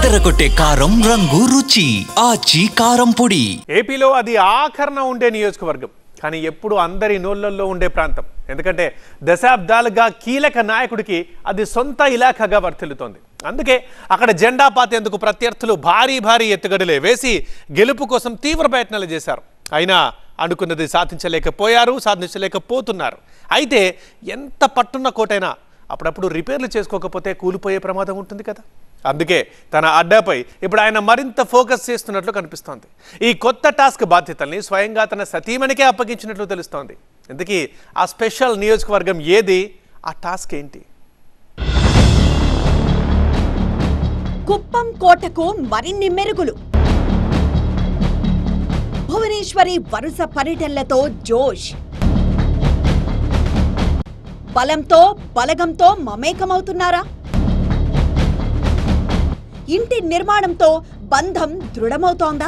అదరగొట్టే కారం రంగు రుచి ఆచి కారం పొడి. ఏపీలో అది ఆఖరణ ఉండే నియోజకవర్గం, కానీ ఎప్పుడు అందరి నోళ్లలో ఉండే ప్రాంతం. ఎందుకంటే దశాబ్దాలుగా కీలక నాయకుడికి అది సొంత ఇలాఖాగా వర్తిల్లుతోంది. అందుకే అక్కడ జెండా పాతేందుకు ప్రత్యర్థులు భారీ ఎత్తుగడలే వేసి గెలుపు కోసం తీవ్ర ప్రయత్నాలు చేశారు. అయినా అనుకున్నది సాధించలేకపోతున్నారు. అయితే ఎంత పట్టున్న కోటైనా అప్పుడప్పుడు రిపేర్లు చేసుకోకపోతే కూలిపోయే ప్రమాదం ఉంటుంది కదా. అందుకే తన అడ్డాపై ఇప్పుడు ఆయన మరింత ఫోకస్ చేస్తున్నట్లు కనిపిస్తోంది. ఈ కొత్త టాస్క్ బాధ్యతల్ని స్వయంగా తన సతీమణికే అప్పగించినట్లు తెలుస్తోంది. ఇందుకీ ఆ స్పెషల్ నియోజకవర్గం ఏది, ఆ టాస్క్ ఏంటి? కుప్పం కోటకు మరిన్ని మెరుగులు. భువనేశ్వరి వరుస పర్యటనలతో జోష్. బలంతో బలగంతో మమేకమవుతున్నారా? ఇంటి నిర్మాణంతో బంధం దృఢమవుతోందా?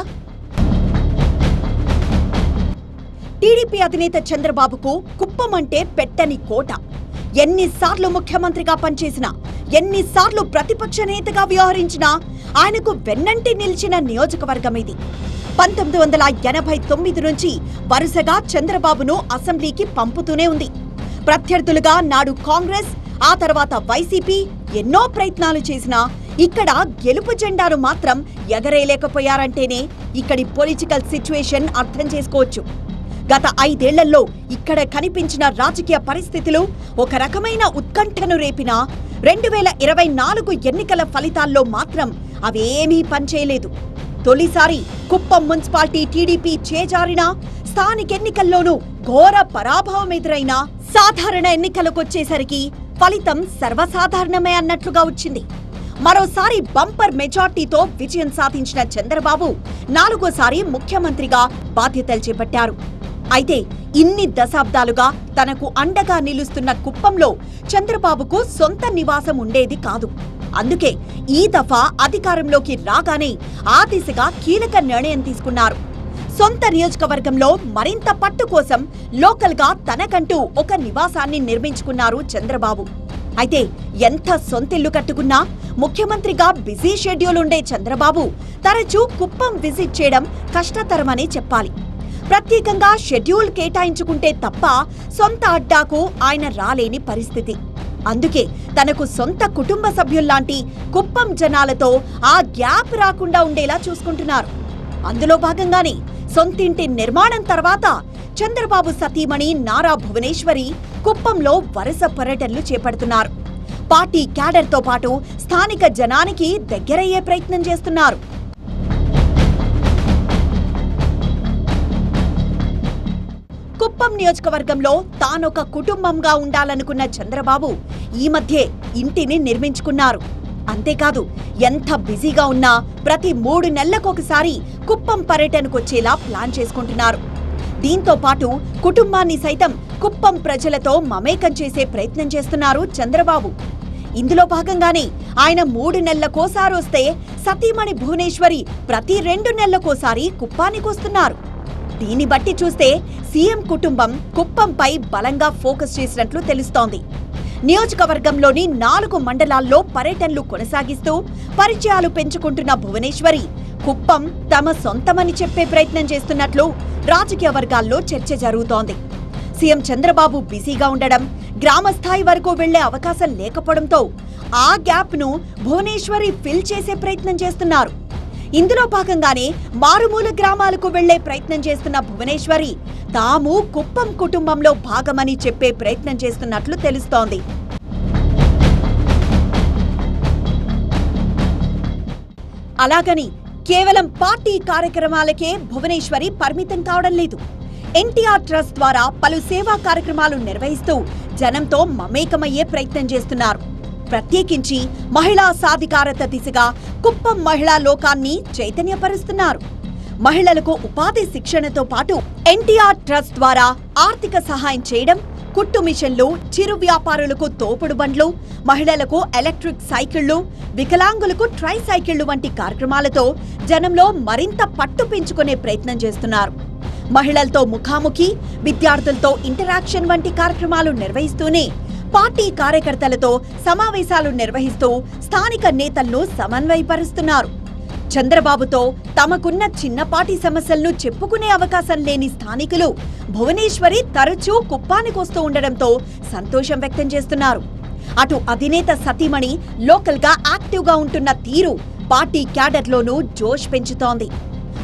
టీడీపీ అధినేత చంద్రబాబుకు కుప్పం అంటే పెట్టని కోట. ఎన్నిసార్లు ముఖ్యమంత్రిగా పనిచేసినా, ఎన్నిసార్లు ప్రతిపక్ష నేతగా వ్యవహరించినా ఆయనకు వెన్నంటి నిలిచిన నియోజకవర్గం ఇది. 1989 నుంచి వరుసగా చంద్రబాబును అసెంబ్లీకి పంపుతూనే ఉంది. ప్రత్యర్థులుగా నాడు కాంగ్రెస్, ఆ తర్వాత వైసీపీ ఎన్నో ప్రయత్నాలు చేసినా ఇక్కడ గెలుపు జెండాను మాత్రం ఎగరేయలేకపోయారంటేనే ఇక్కడి పొలిటికల్ సిచ్యువేషన్ అర్థం చేసుకోవచ్చు. గత 5 ఏళ్లలో ఇక్కడ కనిపించిన రాజకీయ పరిస్థితులు ఒక రకమైన ఉత్కంఠను రేపినా 2024 ఎన్నికల ఫలితాల్లో మాత్రం అవేమీ పనిచేయలేదు. తొలిసారి కుప్పం మున్సిపాలిటీ టీడీపీ చేజారినా, స్థానిక ఎన్నికల్లోనూ ఘోర పరాభవం ఎదురైనా, సాధారణ ఎన్నికలకొచ్చేసరికి ఫలితం సర్వసాధారణమే అన్నట్లుగా వచ్చింది. మరోసారి బంపర్ మెజార్టీతో విజయం సాధించిన చంద్రబాబు 4వ సారి ముఖ్యమంత్రిగా బాధ్యతలు చేపట్టారు. అయితే ఇన్ని దశాబ్దాలుగా తనకు అండగా నిలుస్తున్న కుప్పంలో చంద్రబాబుకు సొంత నివాసం ఉండేది కాదు. అందుకే ఈ దఫా అధికారంలోకి రాగానే ఆ దిశగా కీలక నిర్ణయం తీసుకున్నారు. సొంత నియోజకవర్గంలో మరింత పట్టు కోసం లోకల్గా తనకంటూ ఒక నివాసాన్ని నిర్మించుకున్నారు చంద్రబాబు. అయితే ఎంత సొంతిల్లు కట్టుకున్నా ముఖ్యమంత్రిగా బిజీ షెడ్యూల్ ఉండే చంద్రబాబు తరచూ కుప్పం విజిట్ చేయడం కష్టతరమని చెప్పాలి. ప్రత్యేకంగా షెడ్యూల్ కేటాయించుకుంటే తప్ప సొంత అడ్డాకు ఆయన రాలేని పరిస్థితి. అందుకే తనకు సొంత కుటుంబ సభ్యుల్లాంటి కుప్పం జనాలతో ఆ గ్యాప్ రాకుండా ఉండేలా చూసుకుంటున్నారు. అందులో భాగంగానే సొంతింటి నిర్మాణం తర్వాత చంద్రబాబు సతీమణి నారా భువనేశ్వరి కుప్పంలో వరుస పర్యటనలు చేపడుతున్నారు. పార్టీ క్యాడర్తో పాటు స్థానిక జనానికి దగ్గరయ్యే ప్రయత్నం చేస్తున్నారు. కుప్పం నియోజకవర్గంలో తానొక కుటుంబంగా ఉండాలనుకున్న చంద్రబాబు ఈ మధ్యే ఇంటిని నిర్మించుకున్నారు. అంతేకాదు, ఎంత బిజీగా ఉన్నా ప్రతి 3 నెలలకొకసారి కుప్పం పర్యటనకొచ్చేలా ప్లాన్ చేసుకుంటున్నారు. దీంతో పాటు కుటుంబాన్ని సైతం కుప్పం ప్రజలతో మమేకం చేసే ప్రయత్నం చేస్తున్నారు చంద్రబాబు. ఇందులో భాగంగానే ఆయన 3 నెలలకోసారి వస్తే సతీమణి భువనేశ్వరి ప్రతి 2 నెలలకోసారి కుప్పానికొస్తున్నారు. దీన్ని బట్టి చూస్తే సీఎం కుటుంబం కుప్పంపై బలంగా ఫోకస్ చేసినట్లు తెలుస్తోంది. నియోజకవర్గంలోని 4 మండలాల్లో పర్యటనలు కొనసాగిస్తూ పరిచయాలు పెంచుకుంటున్న భువనేశ్వరి కుప్పం తమ సొంతమని చెప్పే ప్రయత్నం చేస్తున్నట్లు రాజకీయ వర్గాల్లో చర్చ జరుగుతోంది. సీఎం చంద్రబాబు బిజీగా ఉండడం, గ్రామస్థాయి వరకు వెళ్లే అవకాశం లేకపోవడంతో ఆ గ్యాప్ ను భువనేశ్వరి ఫిల్ చేసే ప్రయత్నం చేస్తున్నారు. ఇందులో భాగంగానే మారుమూల గ్రామాలకు వెళ్లే ప్రయత్నం చేస్తున్న భువనేశ్వరి తాము కుప్పం కుటుంబంలో భాగమని చెప్పే ప్రయత్నం చేస్తున్నట్లు తెలుస్తోంది. అలాగని కేవలం పార్టీ కార్యక్రమాలకే భువనేశ్వరి పరిమితం కావడం లేదు. ఎన్టీఆర్ ట్రస్ట్ ద్వారా పలు సేవా కార్యక్రమాలు నిర్వహిస్తూ జనంతో మమేకమయ్యే ప్రయత్నం చేస్తున్నారు. ప్రత్యేకించి మహిళా సాధికారత దిశగా కుప్పం మహిళా లోకాన్ని చైతన్యపరుస్తున్నారు. మహిళలకు ఉపాధి శిక్షణతో పాటు ఎన్టీఆర్ ట్రస్ట్ ద్వారా ఆర్థిక సహాయం చేయడం, కుట్టు మిషన్లు, చిరు వ్యాపారులకు తోపుడు బండ్లు, మహిళలకు ఎలక్ట్రిక్ సైకిళ్లు, వికలాంగులకు ట్రై సైకిళ్లు వంటి కార్యక్రమాలతో జనంలో మరింత పట్టు పెంచుకునే ప్రయత్నం చేస్తున్నారు. మహిళలతో ముఖాముఖి, విద్యార్థులతో ఇంటరాక్షన్ వంటి కార్యక్రమాలు నిర్వహిస్తూనే పార్టీ కార్యకర్తలతో సమావేశాలు నిర్వహిస్తూ స్థానిక నేతలను సమన్వయపరుస్తున్నారు. చంద్రబాబుతో తమకున్న చిన్నపాటి సమస్యలను చెప్పుకునే అవకాశం లేని స్థానికులు భువనేశ్వరి తరచూ కుప్పానికొస్తూ ఉండడంతో సంతోషం వ్యక్తం చేస్తున్నారు. అటు అధినేత సతీమణి లోకల్ గా యాక్టివ్ గా ఉంటున్న తీరు పార్టీ క్యాడర్లోనూ జోష్ పెంచుతోంది.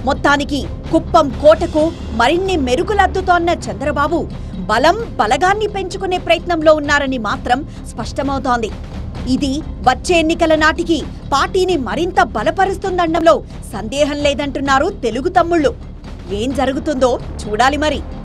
మొత్తానికి కుప్పం కోటకు మరిన్ని మెరుగులద్దుతోన్న చంద్రబాబు బలగాన్ని పెంచుకునే ప్రయత్నంలో ఉన్నారని మాత్రం స్పష్టమవుతోంది. ఇది వచ్చే ఎన్నికల నాటికి పార్టీని మరింత బలపరుస్తుందనడంలో సందేహం లేదంటున్నారు తెలుగు తమ్ముళ్ళు. ఏం జరుగుతుందో చూడాలి మరి.